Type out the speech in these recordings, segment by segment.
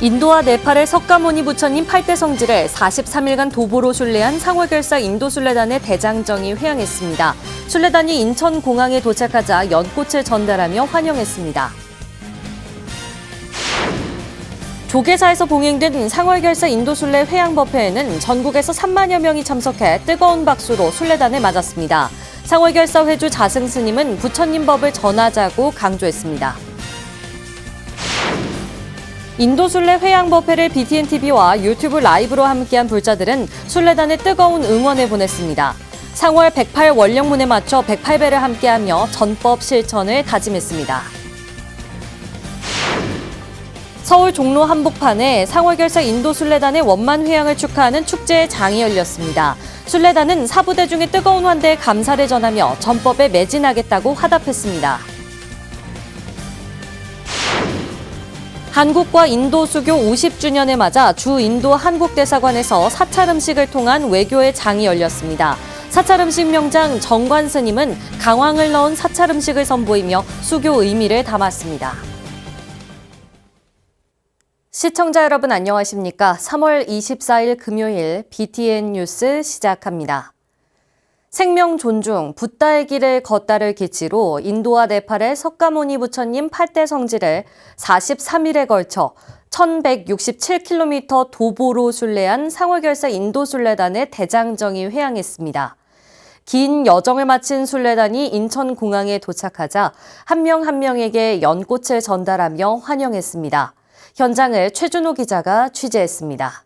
인도와 네팔의 석가모니 부처님 8대 성지를 43일간 도보로 순례한 상월결사 인도순례단의 대장정이 회항했습니다. 순례단이 인천공항에 도착하자 연꽃을 전달하며 환영했습니다. 조계사에서 봉행된 상월결사 인도순례 회항법회에는 전국에서 3만여 명이 참석해 뜨거운 박수로 순례단을 맞았습니다. 상월결사 회주 자승스님은 부처님 법을 전하자고 강조했습니다. 인도순례 회항법회를 BTNTV와 유튜브 라이브로 함께한 불자들은 순례단에 뜨거운 응원을 보냈습니다. 상월 108 원령문에 맞춰 108배를 함께하며 전법 실천을 다짐했습니다. 서울 종로 한복판에 상월결사 인도순례단의 원만 회항을 축하하는 축제의 장이 열렸습니다. 순례단은 사부대중의 뜨거운 환대에 감사를 전하며 전법에 매진하겠다고 화답했습니다. 한국과 인도 수교 50주년을 맞아 주 인도 한국대사관에서 사찰 음식을 통한 외교의 장이 열렸습니다. 사찰 음식 명장 정관 스님은 강황을 넣은 사찰 음식을 선보이며 수교 의미를 담았습니다. 시청자 여러분 안녕하십니까? 3월 24일 금요일 BTN 뉴스 시작합니다. 생명 존중, 붓다의 길을 걷다를 기치로 인도와 네팔의 석가모니 부처님 8대 성지를 43일에 걸쳐 1167km 도보로 순례한 상월결사 인도순례단의 대장정이 회항했습니다. 긴 여정을 마친 순례단이 인천공항에 도착하자 한 명 한 명에게 연꽃을 전달하며 환영했습니다. 현장을 최준호 기자가 취재했습니다.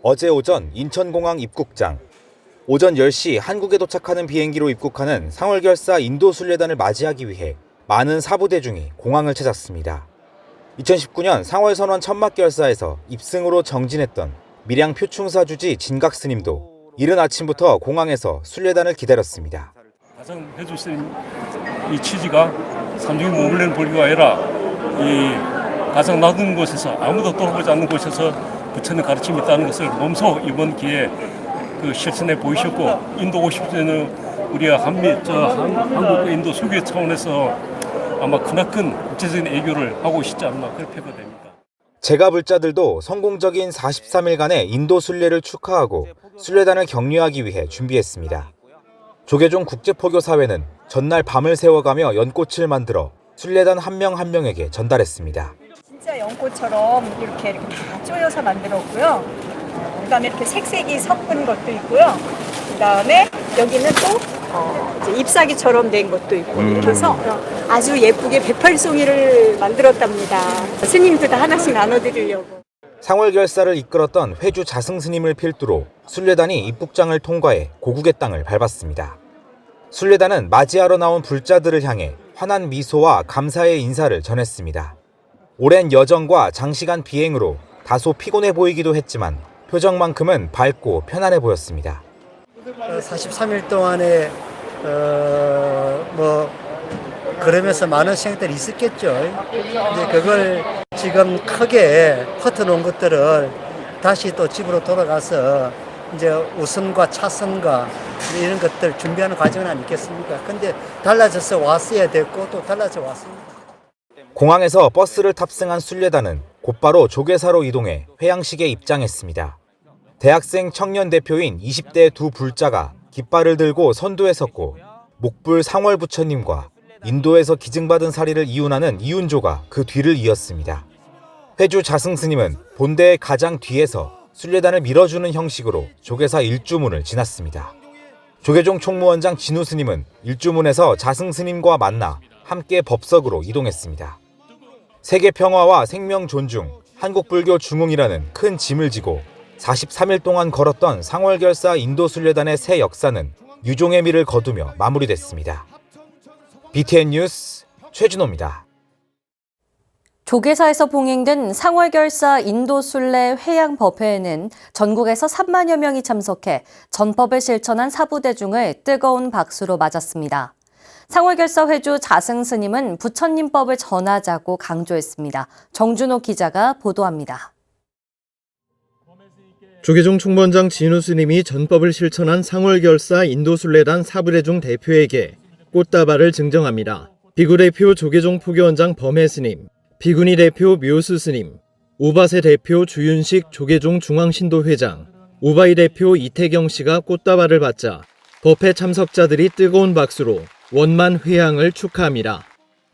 어제 오전 인천공항 입국장. 오전 10시 한국에 도착하는 비행기로 입국하는 상월결사 인도순례단을 맞이하기 위해 많은 사부대중이 공항을 찾았습니다. 2019년 상월선원 천막결사에서 입승으로 정진했던 밀양 표충사 주지 진각스님도 이른 아침부터 공항에서 순례단을 기다렸습니다. 가장 해주신 이 취지가 삼중이 머물는 보리가 아니라 이 가장 낮은 곳에서 아무도 돌아보지 않는 곳에서 부처님 가르침이 있다는 것을 몸소 이번 기회에 실천해 보이셨고, 인도 50주년은 우리가 한국과 인도 수교 차원에서 아마 크나큰 국제적인 애교를 하고 있지 않나 그렇게 평가됩니다. 제가 불자들도 성공적인 43일간의 인도 순례를 축하하고 순례단을 격려하기 위해 준비했습니다. 조계종 국제포교사회는 전날 밤을 새워가며 연꽃을 만들어 순례단 한 명 한 명에게 전달했습니다. 진짜 연꽃처럼 이렇게 다 쪼여서 만들었고요. 그다음에 이렇게 색색이 섞은 것도 있고요. 그다음에 여기는 또 이제 잎사귀처럼 된 것도 있고 이렇게 해서 아주 예쁘게 108송이를 만들었답니다. 스님도 다 하나씩 나눠드리려고. 상월결사를 이끌었던 회주 자승스님을 필두로 순례단이 입국장을 통과해 고국의 땅을 밟았습니다. 순례단은 맞이하러 나온 불자들을 향해 환한 미소와 감사의 인사를 전했습니다. 오랜 여정과 장시간 비행으로 다소 피곤해 보이기도 했지만 표정만큼은 밝고 편안해 보였습니다. 43일 동안에 그러면서 많은 생각들이 있었겠죠. 이제 그걸 지금 크게 퍼뜨놓은 것들을 다시 또 집으로 돌아가서 이제 우선과 차선과 이런 것들 준비하는 과정은 아니겠습니까? 근데 달라져서 왔어야 됐고 또 달라져 왔습니다. 공항에서 버스를 탑승한 순례단은 곧바로 조계사로 이동해 회양식에 입장했습니다. 대학생 청년 대표인 20대 두 불자가 깃발을 들고 선두에 섰고 목불 상월 부처님과 인도에서 기증받은 사리를 이운하는 이운조가 그 뒤를 이었습니다. 회주 자승스님은 본대의 가장 뒤에서 순례단을 밀어주는 형식으로 조계사 일주문을 지났습니다. 조계종 총무원장 진우 스님은 일주문에서 자승스님과 만나 함께 법석으로 이동했습니다. 세계 평화와 생명 존중, 한국불교 중흥이라는 큰 짐을 지고 43일 동안 걸었던 상월결사 인도순례단의 새 역사는 유종의 미를 거두며 마무리됐습니다. BTN 뉴스 최준호입니다. 조계사에서 봉행된 상월결사 인도순례 회항법회에는 전국에서 3만여 명이 참석해 전법을 실천한 사부대중을 뜨거운 박수로 맞았습니다. 상월결사 회주 자승스님은 부처님법을 전하자고 강조했습니다. 정준호 기자가 보도합니다. 조계종 총무원장 진우 스님이 전법을 실천한 상월결사 인도순례단 사부대중 대표에게 꽃다발을 증정합니다. 비구 대표 조계종 포교원장 범해 스님, 비구니 대표 묘수 스님, 우바세 대표 주윤식 조계종 중앙신도 회장, 우바이 대표 이태경 씨가 꽃다발을 받자 법회 참석자들이 뜨거운 박수로 원만 회향을 축하합니다.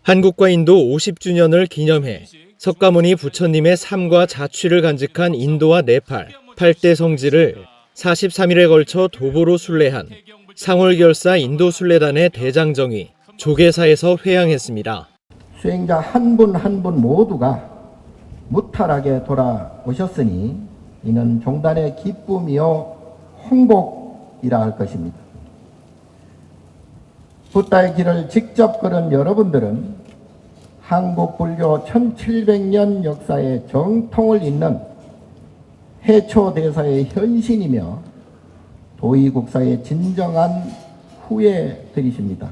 한국과 인도 50주년을 기념해 석가모니 부처님의 삶과 자취를 간직한 인도와 네팔 8대 성지를 43일에 걸쳐 도보로 순례한 상월결사 인도순례단의 대장정이 조계사에서 회향했습니다. 수행자 한 분 한 분 모두가 무탈하게 돌아오셨으니 이는 종단의 기쁨이요 홍복이라 할 것입니다. 붓다의 길을 직접 걸은 여러분들은 한국 불교 1700년 역사의 정통을 잇는 해초대사의 현신이며 도의국사의 진정한 후예들이십니다.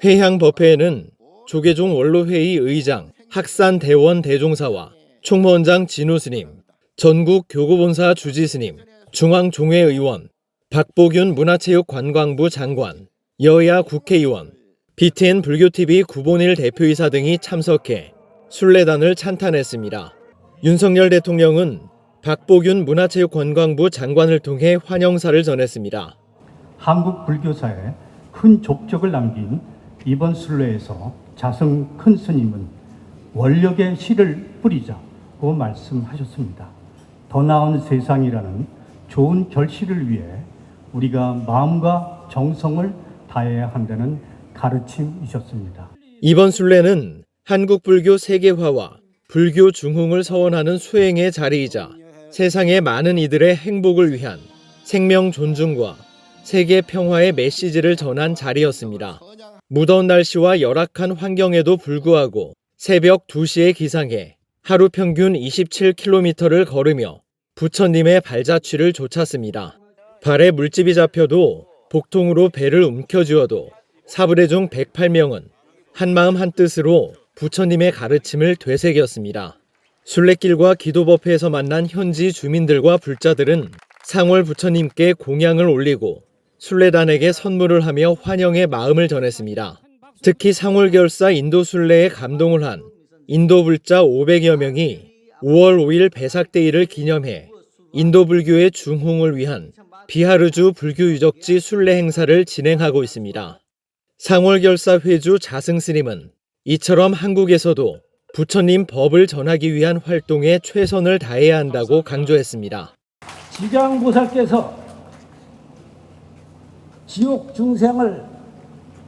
회향 법회에는 조계종 원로회의 의장 학산대원 대종사와 총무원장 진우스님, 전국 교구본사 주지스님, 중앙종회의원, 박보균 문화체육관광부 장관, 여야 국회의원, BTN 불교TV 구본일 대표이사 등이 참석해 순례단을 찬탄했습니다. 윤석열 대통령은 박보균 문화체육관광부 장관을 통해 환영사를 전했습니다. 한국 불교사에 큰 족적을 남긴 이번 순례에서 자성 큰 스님은 원력의 씨를 뿌리자고 말씀하셨습니다. 더 나은 세상이라는 좋은 결실을 위해 우리가 마음과 정성을 다해야 한다는 가르침이셨습니다. 이번 순례는 한국 불교 세계화와 불교 중흥을 서원하는 수행의 자리이자 세상의 많은 이들의 행복을 위한 생명 존중과 세계 평화의 메시지를 전한 자리였습니다. 무더운 날씨와 열악한 환경에도 불구하고 새벽 2시에 기상해 하루 평균 27km를 걸으며 부처님의 발자취를 좇았습니다. 발에 물집이 잡혀도 복통으로 배를 움켜쥐어도 사부대중 108명은 한마음 한뜻으로 부처님의 가르침을 되새겼습니다. 순례길과 기도법회에서 만난 현지 주민들과 불자들은 상월 부처님께 공양을 올리고 순례단에게 선물을 하며 환영의 마음을 전했습니다. 특히 상월결사 인도순례에 감동을 한 인도 불자 500여 명이 5월 5일 배삭데이를 기념해 인도 불교의 중흥을 위한 비하르주 불교유적지 순례 행사를 진행하고 있습니다. 상월결사 회주 자승스님은 이처럼 한국에서도 부처님 법을 전하기 위한 활동에 최선을 다해야 한다고 강조했습니다. 지장보살께서 지옥 중생을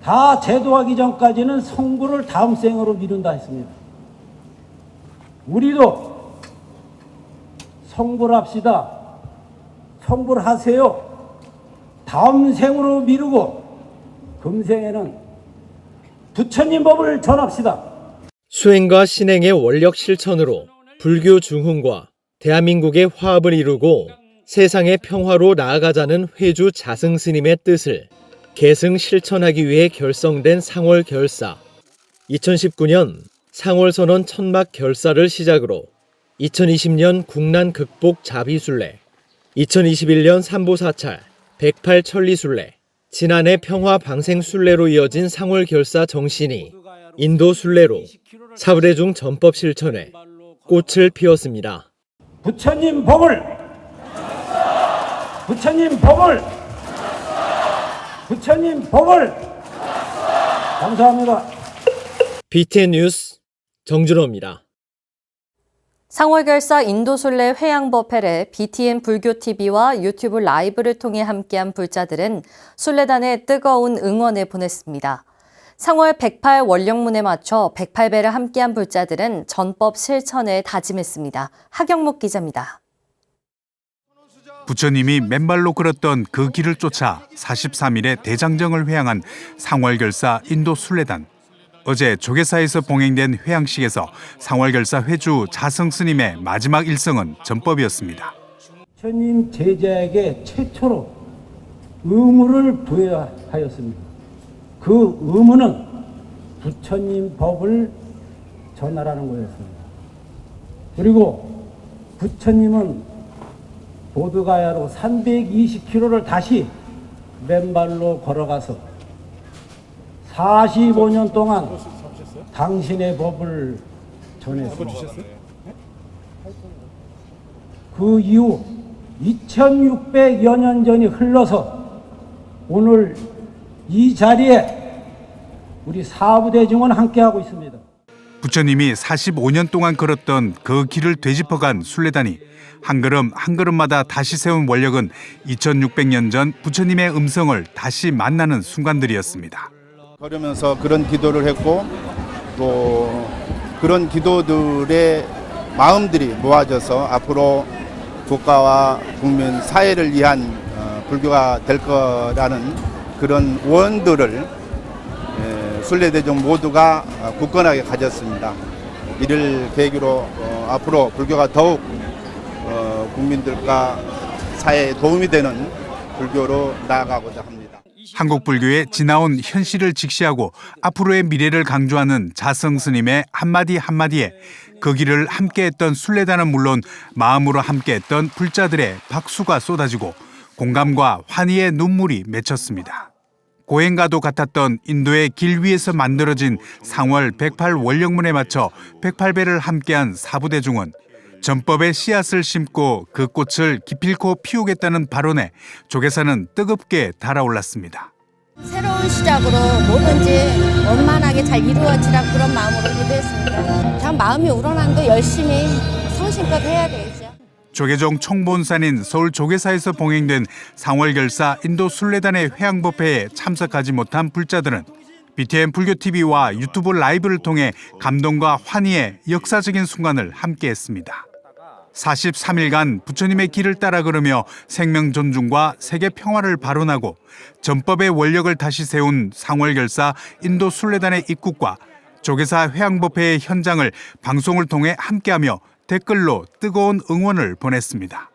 다 제도하기 전까지는 성불을 다음 생으로 미룬다 했습니다. 우리도 성불합시다. 성불하세요. 다음 생으로 미루고 금생에는 부처님 법을 전합시다. 수행과 신행의 원력 실천으로 불교 중흥과 대한민국의 화합을 이루고 세상의 평화로 나아가자는 회주 자승스님의 뜻을 계승 실천하기 위해 결성된 상월결사. 2019년 상월선언 천막 결사를 시작으로 2020년 국난 극복 자비순례, 2021년 삼보사찰 108 천리순례, 지난해 평화 방생순례로 이어진 상월결사 정신이 인도 순례로 사부대중 전법 실천에 꽃을 피웠습니다. 부처님 법을 감사합니다. BTN 뉴스 정준호입니다. 상월결사 인도순례 회향법회를 BTN 불교TV와 유튜브 라이브를 통해 함께한 불자들은 순례단에 뜨거운 응원을 보냈습니다. 상월 108 원령문에 맞춰 108배를 함께한 불자들은 전법 실천에 다짐했습니다. 하경목 기자입니다. 부처님이 맨발로 걸었던 그 길을 쫓아 43일의 대장정을 회향한 상월결사 인도순례단. 어제 조계사에서 봉행된 회향식에서 상월결사 회주 자승스님의 마지막 일성은 전법이었습니다. 부처님 제자에게 최초로 의무를 부여하였습니다. 그 의무는 부처님 법을 전하라는 거였습니다. 그리고 부처님은 보드가야로 320km를 다시 맨발로 걸어가서 45년 동안 당신의 법을 전했습니다. 그 이후 2600여 년 전이 흘러서 오늘 이 자리에 우리 사부대중은 함께하고 있습니다. 부처님이 45년 동안 걸었던 그 길을 되짚어간 순례단이 한 걸음 한 걸음마다 다시 세운 원력은 2600년 전 부처님의 음성을 다시 만나는 순간들이었습니다. 걸으면서 그런 기도를 했고 또 그런 기도들의 마음들이 모아져서 앞으로 국가와 국민 사회를 위한 불교가 될 거라는 그런 원들을 순례대중 모두가 굳건하게 가졌습니다. 이를 계기로 앞으로 불교가 더욱 국민들과 사회에 도움이 되는 불교로 나아가고자 합니다. 한국 불교의 지나온 현실을 직시하고 앞으로의 미래를 강조하는 자성 스님의 한마디 한마디에 그 길을 함께했던 순례단은 물론 마음으로 함께했던 불자들의 박수가 쏟아지고 공감과 환희의 눈물이 맺혔습니다. 고행가도 같았던 인도의 길 위에서 만들어진 상월 108 원력문에 맞춰 108배를 함께한 사부대중은 전법의 씨앗을 심고 그 꽃을 기필코 피우겠다는 발언에 조계사는 뜨겁게 달아올랐습니다. 새로운 시작으로 뭐든지 원만하게 잘 이루어지라 그런 마음으로 기도했습니다. 그냥 마음이 우러난 거 열심히 성심껏 해야 되겠죠. 조계종 총본산인 서울 조계사에서 봉행된 상월결사 인도 순례단의 회양법회에 참석하지 못한 불자들은 BTN 불교TV와 유튜브 라이브를 통해 감동과 환희의 역사적인 순간을 함께했습니다. 43일간 부처님의 길을 따라 걸으며 생명 존중과 세계 평화를 발언하고 전법의 원력을 다시 세운 상월결사 인도 순례단의 입국과 조계사 회양법회의 현장을 방송을 통해 함께하며 댓글로 뜨거운 응원을 보냈습니다.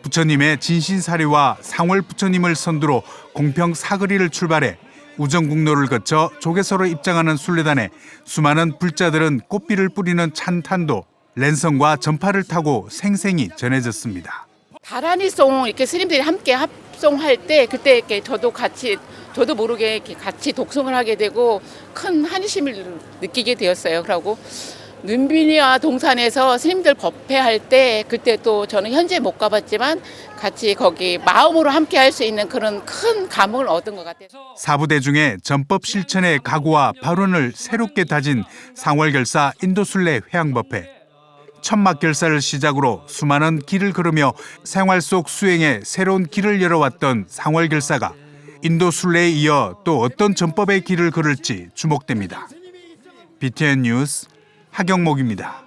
부처님의 진신사리와 상월 부처님을 선두로 공평 사거리를 출발해 우정국로를 거쳐 조계사로 입장하는 순례단에 수많은 불자들은 꽃비를 뿌리는 찬탄도 랜선과 전파를 타고 생생히 전해졌습니다. 다란이송 이렇게 스님들이 함께 합송할 때 그때 이렇게 저도 모르게 이렇게 같이 독송을 하게 되고 큰 한심을 느끼게 되었어요. 그러고 눈비니와 동산에서 스님들 법회할 때 그때 또 저는 현재 못 가봤지만 같이 거기 마음으로 함께 할 수 있는 그런 큰 감흥을 얻은 것 같아요. 사부대중의 전법 실천의 각오와 발언을 새롭게 다진 상월결사 인도순례 회양법회. 천막결사를 시작으로 수많은 길을 걸으며 생활 속 수행에 새로운 길을 열어왔던 상월결사가 인도순례에 이어 또 어떤 전법의 길을 걸을지 주목됩니다. BTN 뉴스 하경목입니다.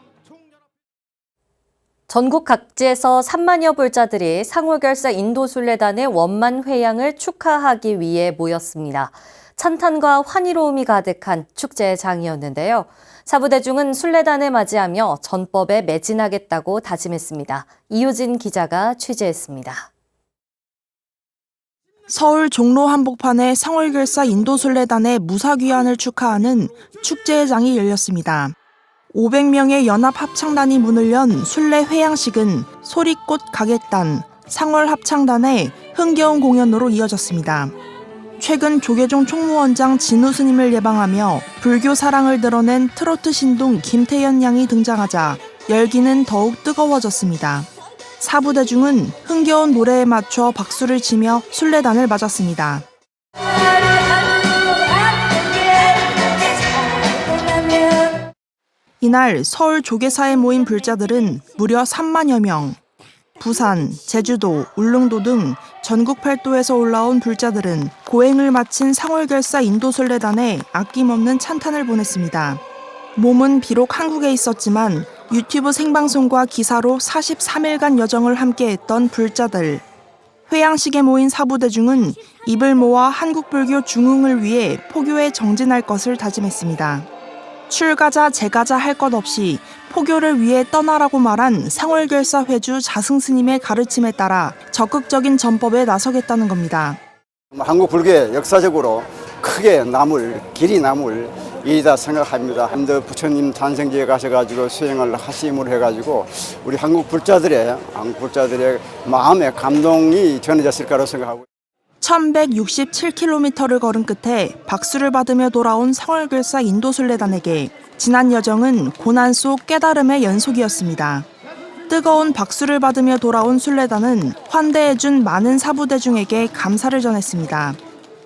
전국 각지에서 3만여 불자들이 상월결사 인도순례단의 원만 회양을 축하하기 위해 모였습니다. 찬탄과 환희로움이 가득한 축제의 장이었는데요. 사부대중은 순례단을 맞이하며 전법에 매진하겠다고 다짐했습니다. 이효진 기자가 취재했습니다. 서울 종로 한복판에 상월결사 인도순례단의 무사귀환을 축하하는 축제의 장이 열렸습니다. 500명의 연합 합창단이 문을 연 순례 회양식은 소리꽃 가객단, 상월 합창단의 흥겨운 공연으로 이어졌습니다. 최근 조계종 총무원장 진우 스님을 예방하며 불교 사랑을 드러낸 트로트 신동 김태연 양이 등장하자 열기는 더욱 뜨거워졌습니다. 사부대중은 흥겨운 노래에 맞춰 박수를 치며 순례단을 맞았습니다. 이날 서울 조계사에 모인 불자들은 무려 3만여 명. 부산, 제주도, 울릉도 등 전국 팔도에서 올라온 불자들은 고행을 마친 상월결사 인도순례단에 아낌없는 찬탄을 보냈습니다. 몸은 비록 한국에 있었지만 유튜브 생방송과 기사로 43일간 여정을 함께했던 불자들. 회양식에 모인 사부대중은 입을 모아 한국불교 중흥을 위해 포교에 정진할 것을 다짐했습니다. 출가자 재가자 할 것 없이 포교를 위해 떠나라고 말한 상월결사 회주 자승스님의 가르침에 따라 적극적인 전법에 나서겠다는 겁니다. 한국 불교에 역사적으로 크게 길이 남을 일이다 생각합니다. 한도 부처님 탄생지에 가셔가지고 수행을 하심으로 해가지고 우리 한국 불자들의 마음에 감동이 전해졌을 거라고 생각하고. 1167km를 걸은 끝에 박수를 받으며 돌아온 상월결사 인도순례단에게 지난 여정은 고난 속 깨달음의 연속이었습니다. 뜨거운 박수를 받으며 돌아온 순례단은 환대해준 많은 사부대중에게 감사를 전했습니다.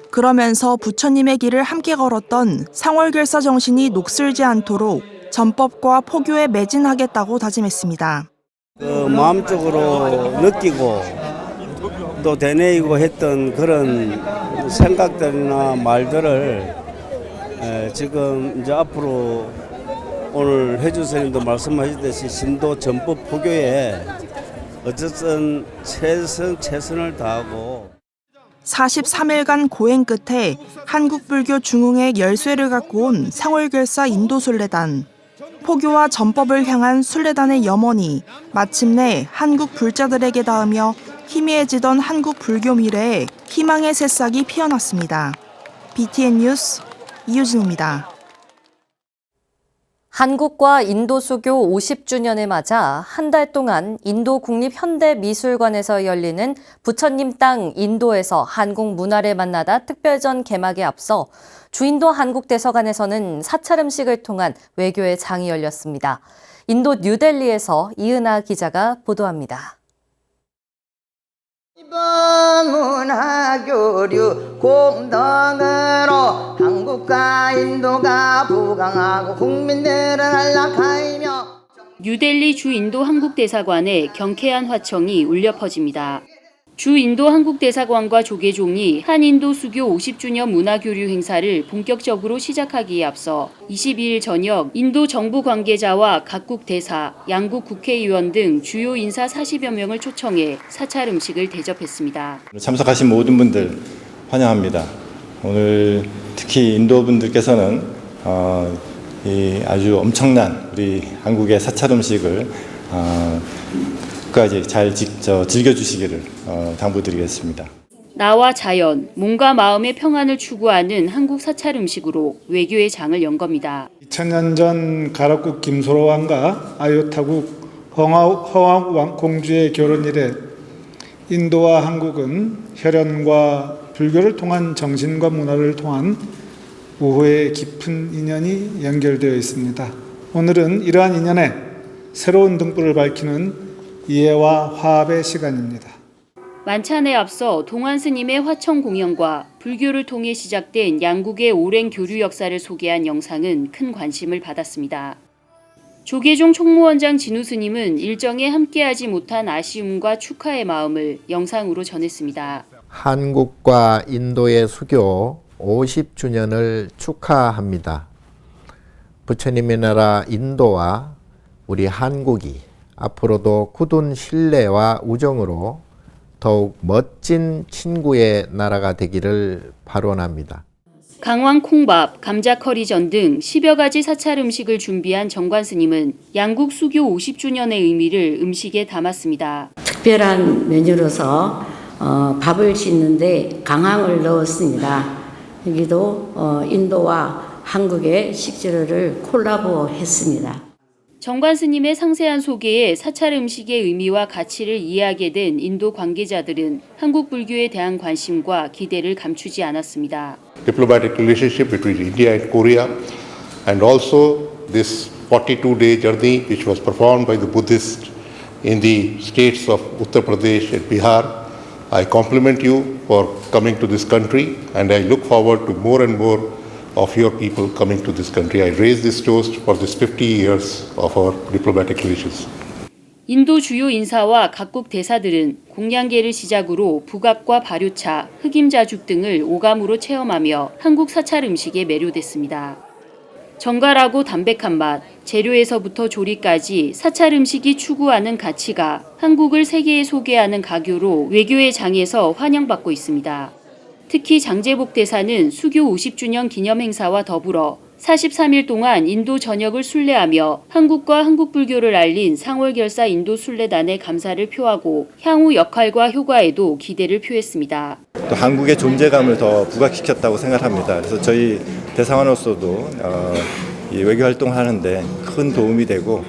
그러면서 부처님의 길을 함께 걸었던 상월결사 정신이 녹슬지 않도록 전법과 포교에 매진하겠다고 다짐했습니다. 마음적으로 느끼고 또 되뇌이고 했던 그런 생각들이나 말들을 지금 이제 앞으로 오늘 회주 스님도 말씀하셨듯이 신도 전법 포교에 어쨌든 최선을 다하고 43일간 고행 끝에 한국불교 중흥의 열쇠를 갖고 온 상월결사 인도순례단. 포교와 전법을 향한 순례단의 염원이 마침내 한국 불자들에게 닿으며 희미해지던 한국 불교 미래에 희망의 새싹이 피어났습니다. BTN 뉴스 이유진입니다. 한국과 인도 수교 50주년을 맞아 한 달 동안 인도 국립현대미술관에서 열리는 부처님 땅 인도에서 한국 문화를 만나다 특별전 개막에 앞서 주인도 한국대사관에서는 사찰 음식을 통한 외교의 장이 열렸습니다. 인도 뉴델리에서 이은하 기자가 보도합니다. 이번 문화교류 공덕으로 한국과 인도가 부강하고 국민들은 안락하이며 뉴델리 주인도 한국대사관에 경쾌한 화청이 울려 퍼집니다. 주인도 한국대사관과 조계종이 한인도 수교 50주년 문화교류 행사를 본격적으로 시작하기에 앞서 22일 저녁 인도 정부 관계자와 각국 대사, 양국 국회의원 등 주요 인사 40여 명을 초청해 사찰 음식을 대접했습니다. 참석하신 모든 분들 환영합니다. 오늘 특히 인도 분들께서는 이 아주 엄청난 우리 한국의 사찰 음식을 끝까지 잘 즐겨주시기를 당부드리겠습니다. 나와 자연, 몸과 마음의 평안을 추구하는 한국 사찰 음식으로 외교의 장을 연 겁니다. 2000년 전 가락국 김소로 왕과 아요타국 허왕 공주의 결혼 이래 인도와 한국은 혈연과 불교를 통한 정신과 문화를 통한 우호의 깊은 인연이 연결되어 있습니다. 오늘은 이러한 인연에 새로운 등불을 밝히는 이해와 화합의 시간입니다. 만찬에 앞서 동안 스님의 화청 공연과 불교를 통해 시작된 양국의 오랜 교류 역사를 소개한 영상은 큰 관심을 받았습니다. 조계종 총무원장 진우 스님은 일정에 함께하지 못한 아쉬움과 축하의 마음을 영상으로 전했습니다. 한국과 인도의 수교 50주년을 축하합니다. 부처님의 나라 인도와 우리 한국이 앞으로도 굳은 신뢰와 우정으로 더욱 멋진 친구의 나라가 되기를 발원합니다. 강황 콩밥, 감자 커리전 등 10여 가지 사찰 음식을 준비한 정관 스님은 양국 수교 50주년의 의미를 음식에 담았습니다. 특별한 메뉴로서 밥을 짓는데 강황을 넣었습니다. 여기도 인도와 한국의 식재료를 콜라보했습니다. 정관 스님의 상세한 소개에 사찰 음식의 의미와 가치를 이해하게 된 인도 관계자들은 한국 불교에 대한 관심과 기대를 감추지 않았습니다. Diplomatic relationship between India and Korea, and also this 42-day journey which was performed by the Buddhists in the states of Uttar Pradesh and Bihar. I compliment you for coming to this country, and I look forward to more and more of your people coming to this country. I raise this toast for this 50 years of our diplomatic relations. 인도 주요 인사와 각국 대사들은 공양계를 시작으로 북악과 발효차, 흑임자죽 등을 오감으로 체험하며 한국 사찰 음식에 매료됐습니다. 정갈하고 담백한 맛, 재료에서부터 조리까지 사찰 음식이 추구하는 가치가 한국을 세계에 소개하는 가교로 외교의 장에서 환영받고 있습니다. 특히 장제복 대사는 수교 50주년 기념 행사와 더불어 43일 동안 인도 전역을 순례하며 한국과 한국 불교를 알린 상월결사 인도 순례단에 감사를 표하고 향후 역할과 효과에도 기대를 표했습니다. 또 한국의 존재감을 더 부각시켰다고 생각합니다. 그래서 저희 대사관으로서도 이 외교 활동을 하는데 큰 도움이 되고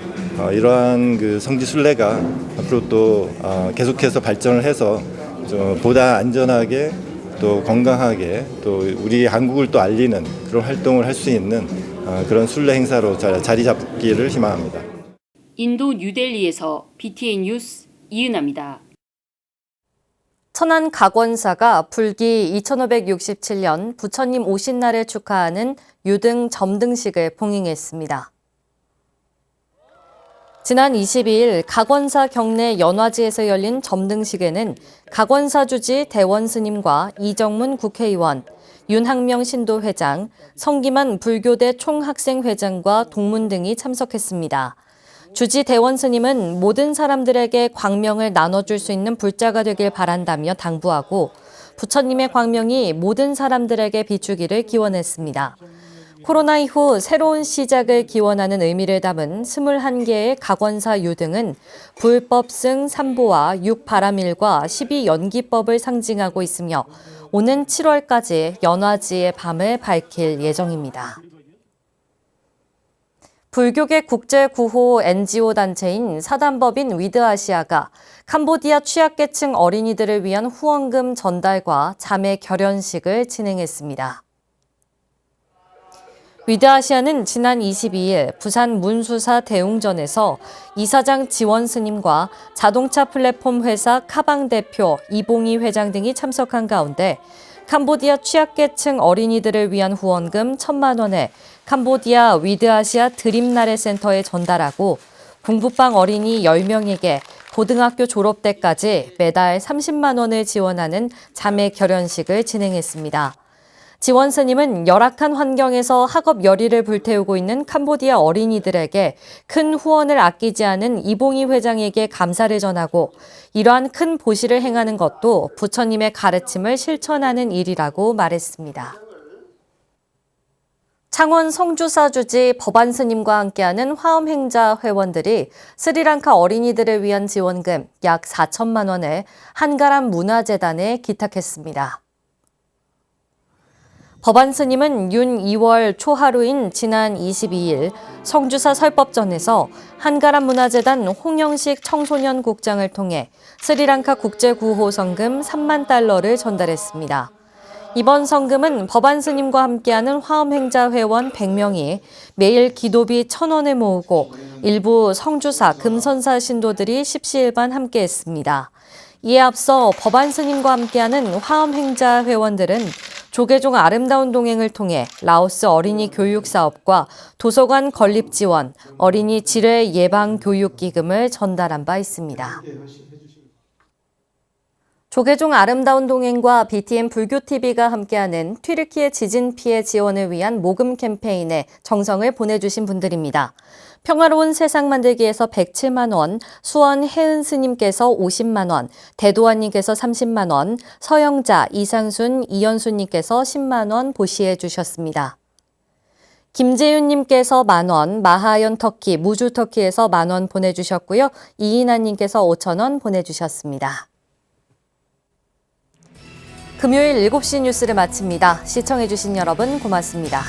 이러한 그 성지 순례가 앞으로 또 계속해서 발전을 해서 보다 안전하게 또 건강하게 또 우리 한국을 또 알리는 그런 활동을 할 수 있는 그런 순례 행사로 자리 잡기를 희망합니다. 인도 뉴델리에서 BTN 뉴스 이은아입니다. 천안 각원사가 불기 2567년 부처님 오신 날을 축하하는 유등 점등식을 봉행했습니다. 지난 22일 각원사 경내 연화지에서 열린 점등식에는 각원사 주지 대원 스님과 이정문 국회의원, 윤학명 신도회장, 성기만 불교대 총학생회장과 동문 등이 참석했습니다. 주지 대원 스님은 모든 사람들에게 광명을 나눠줄 수 있는 불자가 되길 바란다며 당부하고 부처님의 광명이 모든 사람들에게 비추기를 기원했습니다. 코로나 이후 새로운 시작을 기원하는 의미를 담은 21개의 각원사 유등은 불법승 삼보와 육바람일과 12연기법을 상징하고 있으며 오는 7월까지 연화지의 밤을 밝힐 예정입니다. 불교계 국제구호 NGO 단체인 사단법인 위드아시아가 캄보디아 취약계층 어린이들을 위한 후원금 전달과 자매 결연식을 진행했습니다. 위드아시아는 지난 22일 부산 문수사 대웅전에서 이사장 지원 스님과 자동차 플랫폼 회사 카방 대표 이봉희 회장 등이 참석한 가운데 캄보디아 취약계층 어린이들을 위한 후원금 1,000만 원을 캄보디아 위드아시아 드림나래 센터에 전달하고 공부방 어린이 10명에게 고등학교 졸업 때까지 매달 30만 원을 지원하는 자매 결연식을 진행했습니다. 지원 스님은 열악한 환경에서 학업 열의를 불태우고 있는 캄보디아 어린이들에게 큰 후원을 아끼지 않은 이봉희 회장에게 감사를 전하고 이러한 큰 보시를 행하는 것도 부처님의 가르침을 실천하는 일이라고 말했습니다. 창원 성주사 주지 법안 스님과 함께하는 화엄행자 회원들이 스리랑카 어린이들을 위한 지원금 약 4천만 원을 한가람 문화재단에 기탁했습니다. 법안 스님은 윤 2월 초하루인 지난 22일 성주사 설법전에서 한가람 문화재단 홍영식 청소년 국장을 통해 스리랑카 국제구호 성금 3만 달러를 전달했습니다. 이번 성금은 법안 스님과 함께하는 화엄행자 회원 100명이 매일 기도비 1,000원을 모으고 일부 성주사 금선사 신도들이 십시일반 함께했습니다. 이에 앞서 법안 스님과 함께하는 화엄행자 회원들은 조계종 아름다운 동행을 통해 라오스 어린이 교육 사업과 도서관 건립 지원, 어린이 질외 예방 교육 기금을 전달한 바 있습니다. 조계종 아름다운 동행과 BTN 불교TV가 함께하는 튀르키예 지진 피해 지원을 위한 모금 캠페인에 정성을 보내주신 분들입니다. 평화로운 세상 만들기에서 107만 원, 수원 혜은 스님께서 50만 원, 대도환님께서 30만 원, 서영자, 이상순, 이현수님께서 10만 원 보시해 주셨습니다. 김재윤님께서 만원, 마하연 터키, 무주 터키에서 만원 보내주셨고요. 이인아님께서 5천 원 보내주셨습니다. 금요일 7시 뉴스를 마칩니다. 시청해주신 여러분 고맙습니다.